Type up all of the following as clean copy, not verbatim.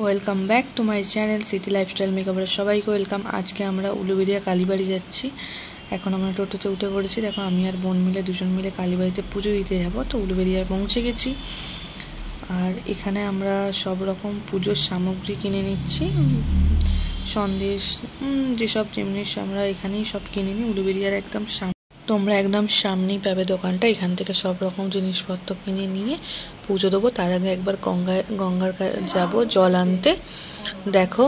Welcome back to my channel city lifestyle মেকআপের সবাইকে welcome. আজকে আমরা উলুবেড়িয়া কালীবাড়ি যাচ্ছি। এখন আমরা টোটোতে উঠে পড়েছি। দেখো আমি আর বোন মিলে দুজন মিলে কালীবাড়িতে পুজো দিতে যাবো। তো উলুবেড়িয়ায় পৌঁছে গেছি। আর এখানে আমরা সব রকম পুজোর সামগ্রী কিনে নিচ্ছি, সন্দেশ যেসব জিনিস আমরা এখানেই সব কিনে নিই। উলুবেড়িয়ার একদম তোমরা একদম সামনেই পাবে দোকানটা। এখান থেকে সব রকম জিনিসপত্র কিনে নিয়ে পুজো দেবো। তার আগে একবার গঙ্গার যাব জল আনতে। দেখো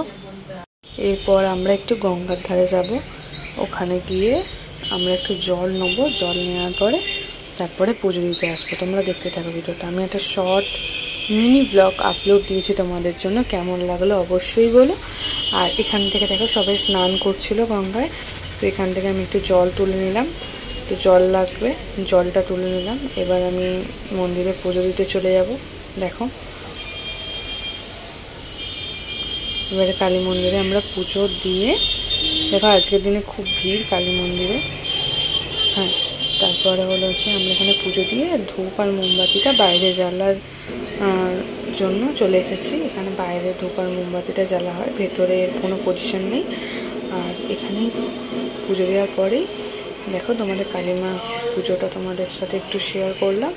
এরপর আমরা একটু গঙ্গার ধারে যাব। ওখানে গিয়ে আমরা একটু জল নেবো। জল নেওয়ার পরে তারপরে পুজো দিতে আসবো। তোমরা দেখতে থাকো ভিডিওটা। আমি একটা শর্ট মিনি ব্লগ আপলোড দিয়েছি তোমাদের জন্য, কেমন লাগলো অবশ্যই বলো। আর এখান থেকে দেখো সবাই স্নান করছিল গঙ্গায়। তো এখান থেকে আমি একটু জল তুলে নিলাম, একটু জল লাগবে, জলটা তুলে নিলাম। এবার আমি মন্দিরে পুজো দিতে চলে যাব। দেখো এবারে কালী মন্দিরে আমরা পুজো দিয়ে, দেখো আজকের দিনে খুব ভিড় কালী মন্দিরে। হ্যাঁ, তারপরে হলো হচ্ছে আমরা এখানে পুজো দিয়ে ধূপ আর মোমবাতিটা বাইরে জ্বালার জন্য চলে এসেছি। এখানে বাইরে ধূপ আর মোমবাতিটা জ্বালা হয়, ভেতরে এর কোনো পজিশন নেই। আর এখানেই পুজো দেওয়ার পরেই দেখো তোমাদের কালীমা পুজোটা তোমাদের সাথে একটু শেয়ার করলাম।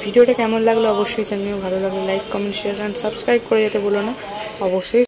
ভিডিওটা কেমন লাগলো অবশ্যই জানিও। ভালো লাগলে like, comment, share and subscribe করে যেতে বলো না অবশ্যই।